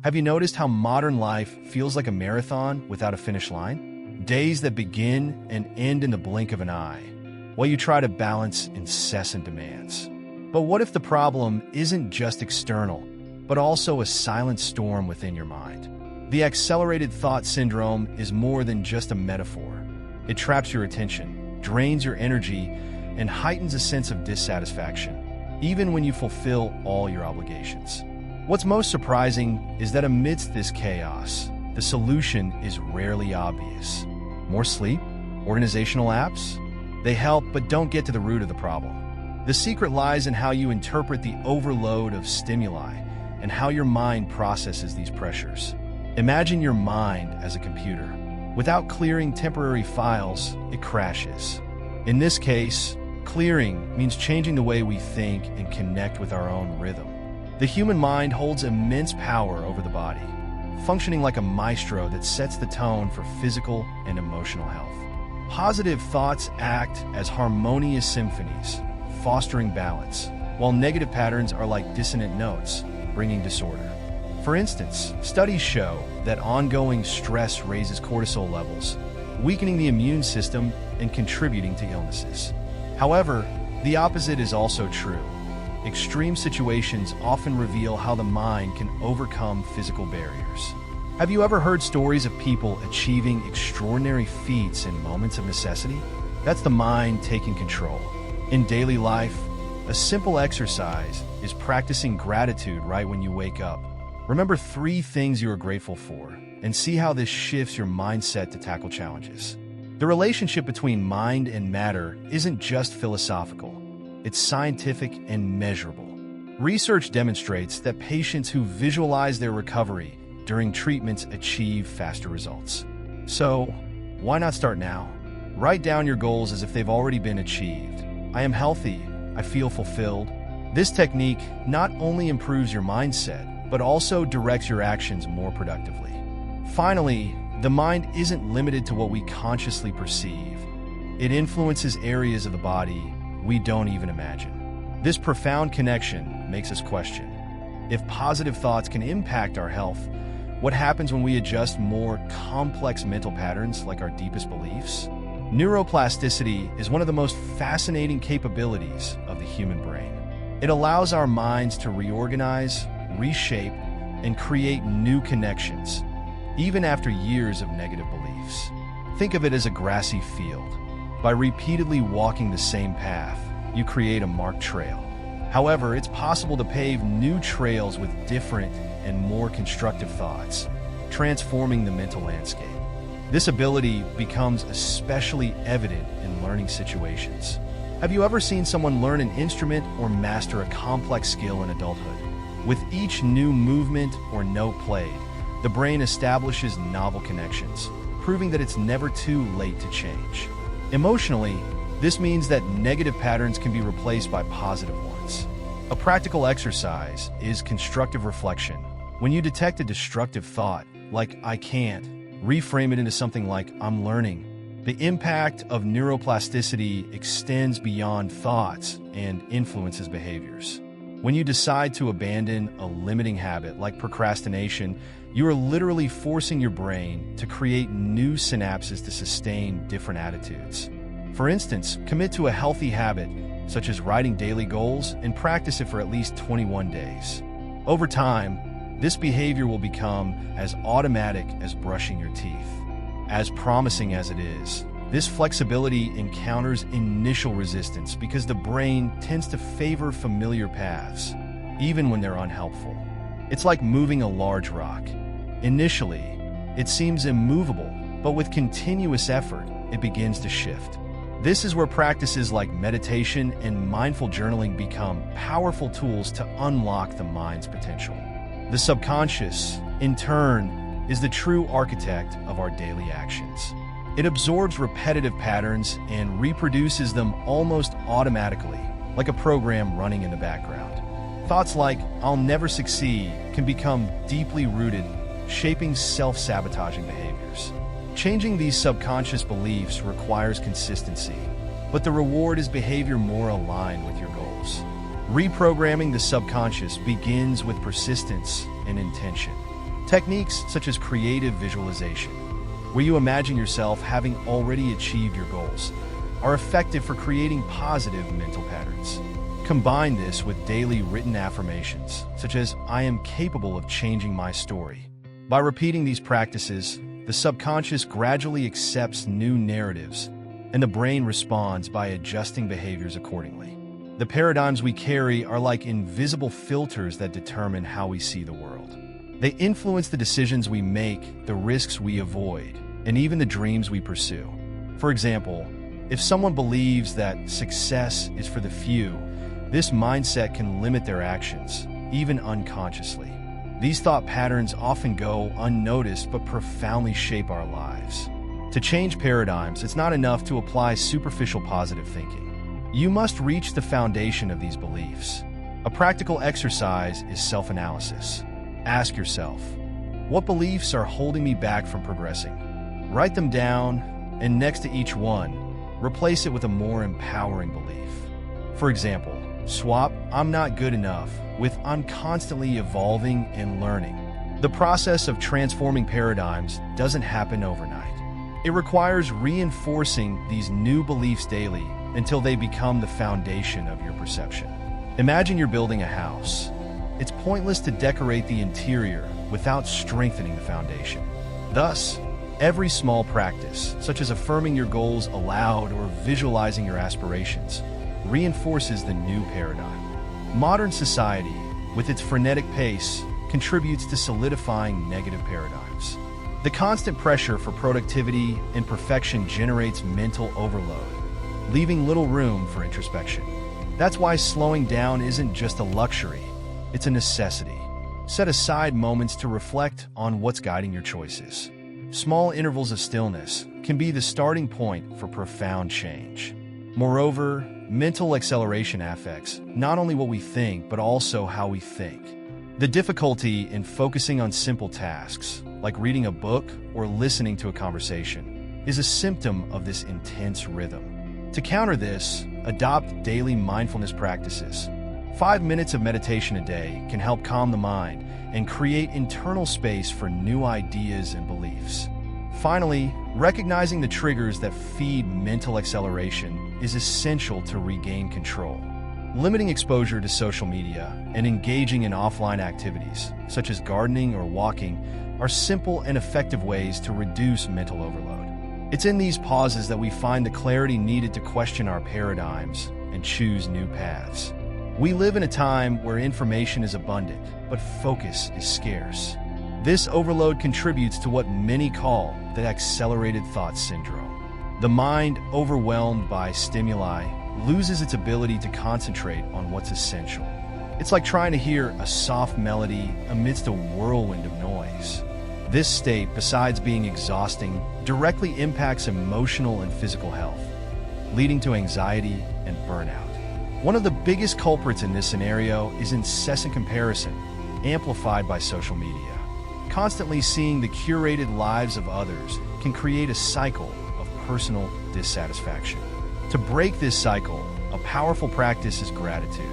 Have you noticed how modern life feels like a marathon without a finish line? Days that begin and end in the blink of an eye, while you try to balance incessant demands. But what if the problem isn't just external, but also a silent storm within your mind? The accelerated thought syndrome is more than just a metaphor. It traps your attention, drains your energy, and heightens a sense of dissatisfaction, even when you fulfill all your obligations. What's most surprising is that amidst this chaos, the solution is rarely obvious. More sleep? Organizational apps? They help, but don't get to the root of the problem. The secret lies in how you interpret the overload of stimuli and how your mind processes these pressures. Imagine your mind as a computer. Without clearing temporary files, it crashes. In this case, clearing means changing the way we think and connect with our own rhythm. The human mind holds immense power over the body, functioning like a maestro that sets the tone for physical and emotional health. Positive thoughts act as harmonious symphonies, fostering balance, while negative patterns are like dissonant notes, bringing disorder. For instance, studies show that ongoing stress raises cortisol levels, weakening the immune system and contributing to illnesses. However, the opposite is also true. Extreme situations often reveal how the mind can overcome physical barriers. Have you ever heard stories of people achieving extraordinary feats in moments of necessity? That's the mind taking control. In daily life, a simple exercise is practicing gratitude right when you wake up. Remember 3 things you are grateful for, and see how this shifts your mindset to tackle challenges. The relationship between mind and matter isn't just philosophical, it's scientific and measurable. Research demonstrates that patients who visualize their recovery during treatments achieve faster results. So, why not start now? Write down your goals as if they've already been achieved. I am healthy, I feel fulfilled. This technique not only improves your mindset, but also directs your actions more productively. Finally, the mind isn't limited to what we consciously perceive. It influences areas of the body we don't even imagine. This profound connection makes us question, if positive thoughts can impact our health, what happens when we adjust more complex mental patterns like our deepest beliefs? Neuroplasticity is one of the most fascinating capabilities of the human brain. It allows our minds to reorganize, reshape, and create new connections, even after years of negative beliefs. Think of it as a grassy field. By repeatedly walking the same path, you create a marked trail. However, it's possible to pave new trails with different and more constructive thoughts, transforming the mental landscape. This ability becomes especially evident in learning situations. Have you ever seen someone learn an instrument or master a complex skill in adulthood? With each new movement or note played, the brain establishes novel connections, proving that it's never too late to change. Emotionally, this means that negative patterns can be replaced by positive ones. A practical exercise is constructive reflection. When you detect a destructive thought, like "I can't," reframe it into something like "I'm learning." The impact of neuroplasticity extends beyond thoughts and influences behaviors. When you decide to abandon a limiting habit like procrastination, you are literally forcing your brain to create new synapses to sustain different attitudes. For instance, commit to a healthy habit, such as writing daily goals, and practice it for at least 21 days. Over time, this behavior will become as automatic as brushing your teeth. As promising as it is, this flexibility encounters initial resistance because the brain tends to favor familiar paths, even when they're unhelpful. It's like moving a large rock. Initially, it seems immovable, but with continuous effort, it begins to shift. This is where practices like meditation and mindful journaling become powerful tools to unlock the mind's potential. The subconscious, in turn, is the true architect of our daily actions. It absorbs repetitive patterns and reproduces them almost automatically, like a program running in the background. Thoughts like "I'll never succeed" can become deeply rooted, shaping self-sabotaging behaviors. Changing these subconscious beliefs requires consistency, but the reward is behavior more aligned with your goals. Reprogramming the subconscious begins with persistence and intention. Techniques such as creative visualization, where you imagine yourself having already achieved your goals, are effective for creating positive mental patterns. Combine this with daily written affirmations, such as, "I am capable of changing my story." By repeating these practices, the subconscious gradually accepts new narratives, and the brain responds by adjusting behaviors accordingly. The paradigms we carry are like invisible filters that determine how we see the world. They influence the decisions we make, the risks we avoid, and even the dreams we pursue. For example, if someone believes that success is for the few, this mindset can limit their actions, even unconsciously. These thought patterns often go unnoticed but profoundly shape our lives. To change paradigms, it's not enough to apply superficial positive thinking. You must reach the foundation of these beliefs. A practical exercise is self-analysis. Ask yourself, what beliefs are holding me back from progressing? Write them down, and next to each one, replace it with a more empowering belief. For example, swap "I'm not good enough" with "I'm constantly evolving and learning." The process of transforming paradigms doesn't happen overnight. It requires reinforcing these new beliefs daily until they become the foundation of your perception. Imagine you're building a house. It's pointless to decorate the interior without strengthening the foundation. Thus, every small practice, such as affirming your goals aloud or visualizing your aspirations, reinforces the new paradigm. Modern society, with its frenetic pace, contributes to solidifying negative paradigms. The constant pressure for productivity and perfection generates mental overload, leaving little room for introspection. That's why slowing down isn't just a luxury, it's a necessity. Set aside moments to reflect on what's guiding your choices. Small intervals of stillness can be the starting point for profound change. Moreover, mental acceleration affects not only what we think, but also how we think. The difficulty in focusing on simple tasks, like reading a book or listening to a conversation, is a symptom of this intense rhythm. To counter this, adopt daily mindfulness practices. 5 minutes of meditation a day can help calm the mind and create internal space for new ideas and beliefs. Finally, recognizing the triggers that feed mental acceleration is essential to regain control. Limiting exposure to social media and engaging in offline activities, such as gardening or walking, are simple and effective ways to reduce mental overload. It's in these pauses that we find the clarity needed to question our paradigms and choose new paths. We live in a time where information is abundant, but focus is scarce. This overload contributes to what many call the accelerated thought syndrome. The mind, overwhelmed by stimuli, loses its ability to concentrate on what's essential. It's like trying to hear a soft melody amidst a whirlwind of noise. This state, besides being exhausting, directly impacts emotional and physical health, leading to anxiety and burnout. One of the biggest culprits in this scenario is incessant comparison, amplified by social media. Constantly seeing the curated lives of others can create a cycle of personal dissatisfaction. To break this cycle, a powerful practice is gratitude.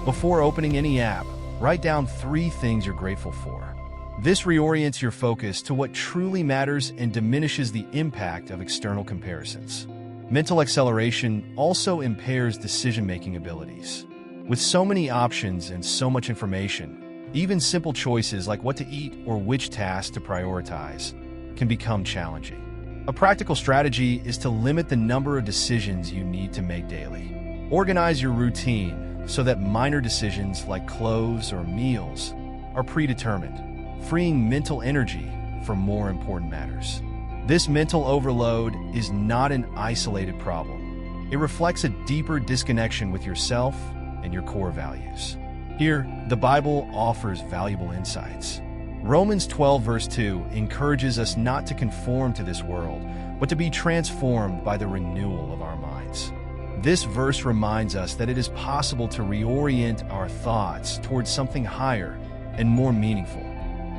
Before opening any app, write down 3 things you're grateful for. This reorients your focus to what truly matters and diminishes the impact of external comparisons. Mental acceleration also impairs decision-making abilities. With so many options and so much information, even simple choices like what to eat or which tasks to prioritize can become challenging. A practical strategy is to limit the number of decisions you need to make daily. Organize your routine so that minor decisions like clothes or meals are predetermined, freeing mental energy for more important matters. This mental overload is not an isolated problem. It reflects a deeper disconnection with yourself and your core values. Here, the Bible offers valuable insights. Romans 12 verse 2 encourages us not to conform to this world, but to be transformed by the renewal of our minds. This verse reminds us that it is possible to reorient our thoughts towards something higher and more meaningful,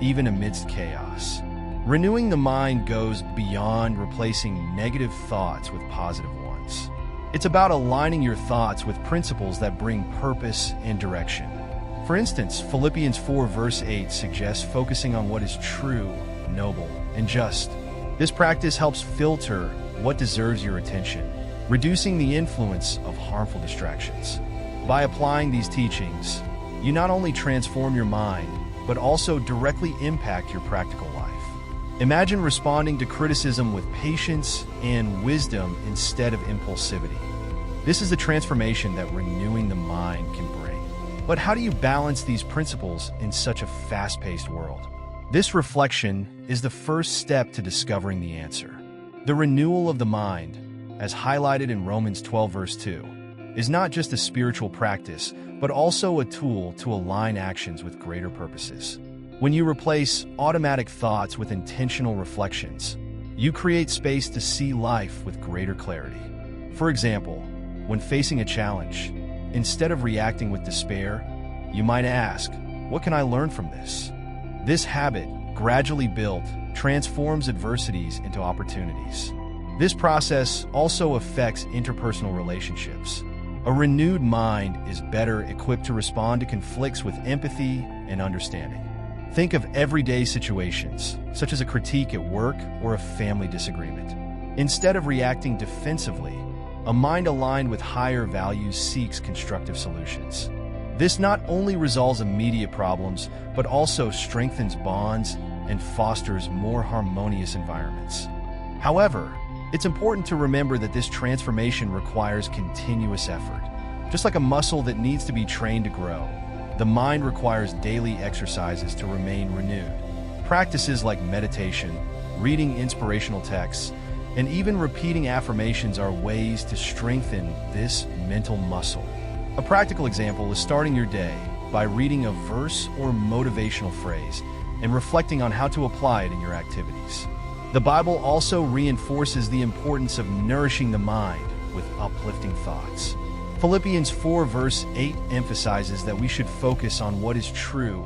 even amidst chaos. Renewing the mind goes beyond replacing negative thoughts with positive ones. It's about aligning your thoughts with principles that bring purpose and direction. For instance, Philippians 4 verse 8 suggests focusing on what is true, noble, and just. This practice helps filter what deserves your attention, reducing the influence of harmful distractions. By applying these teachings, you not only transform your mind, but also directly impact your practical life. Imagine responding to criticism with patience and wisdom instead of impulsivity. This is the transformation that renewing the mind can bring. But how do you balance these principles in such a fast-paced world? This reflection is the first step to discovering the answer. The renewal of the mind, as highlighted in Romans 12 verse 2, is not just a spiritual practice, but also a tool to align actions with greater purposes. When you replace automatic thoughts with intentional reflections, you create space to see life with greater clarity. For example, when facing a challenge, instead of reacting with despair, you might ask, "What can I learn from this?" This habit, gradually built, transforms adversities into opportunities. This process also affects interpersonal relationships. A renewed mind is better equipped to respond to conflicts with empathy and understanding. Think of everyday situations, such as a critique at work or a family disagreement. Instead of reacting defensively, a mind aligned with higher values seeks constructive solutions. This not only resolves immediate problems, but also strengthens bonds and fosters more harmonious environments. However, it's important to remember that this transformation requires continuous effort. Just like a muscle that needs to be trained to grow, the mind requires daily exercises to remain renewed. Practices like meditation, reading inspirational texts, and even repeating affirmations are ways to strengthen this mental muscle. A practical example is starting your day by reading a verse or motivational phrase and reflecting on how to apply it in your activities. The Bible also reinforces the importance of nourishing the mind with uplifting thoughts. Philippians 4 verse 8 emphasizes that we should focus on what is true,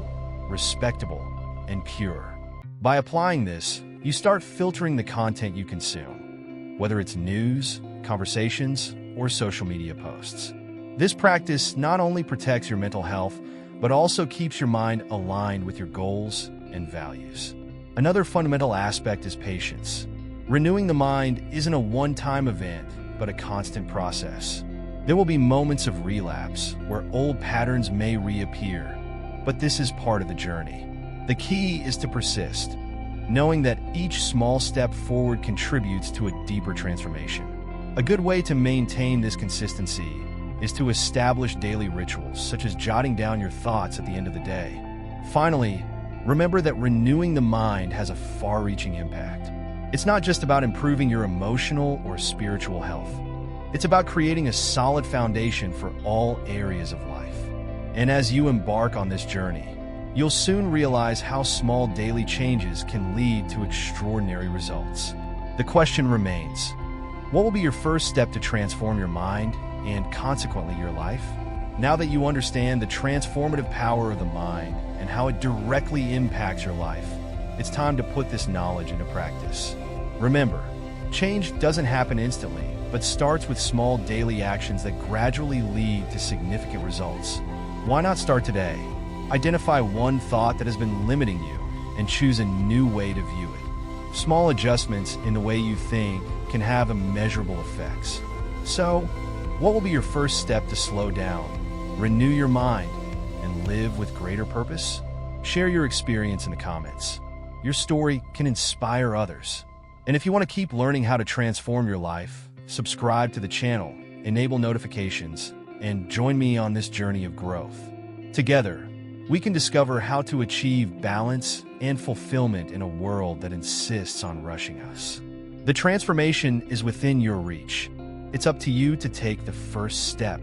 respectable, and pure. By applying this, you start filtering the content you consume, whether it's news, conversations, or social media posts. This practice not only protects your mental health, but also keeps your mind aligned with your goals and values. Another fundamental aspect is patience. Renewing the mind isn't a one-time event, but a constant process. There will be moments of relapse where old patterns may reappear, but this is part of the journey. The key is to persist, knowing that each small step forward contributes to a deeper transformation. A good way to maintain this consistency is to establish daily rituals, such as jotting down your thoughts at the end of the day. Finally, remember that renewing the mind has a far-reaching impact. It's not just about improving your emotional or spiritual health. It's about creating a solid foundation for all areas of life. And as you embark on this journey, you'll soon realize how small daily changes can lead to extraordinary results. The question remains, what will be your first step to transform your mind and consequently your life? Now that you understand the transformative power of the mind and how it directly impacts your life, it's time to put this knowledge into practice. Remember, change doesn't happen instantly, but starts with small daily actions that gradually lead to significant results. Why not start today? Identify one thought that has been limiting you and choose a new way to view it. Small adjustments in the way you think can have immeasurable effects. So, what will be your first step to slow down, renew your mind, and live with greater purpose? Share your experience in the comments. Your story can inspire others. And if you want to keep learning how to transform your life, subscribe to the channel, enable notifications, and join me on this journey of growth. Together, we can discover how to achieve balance and fulfillment in a world that insists on rushing us. The transformation is within your reach. It's up to you to take the first step.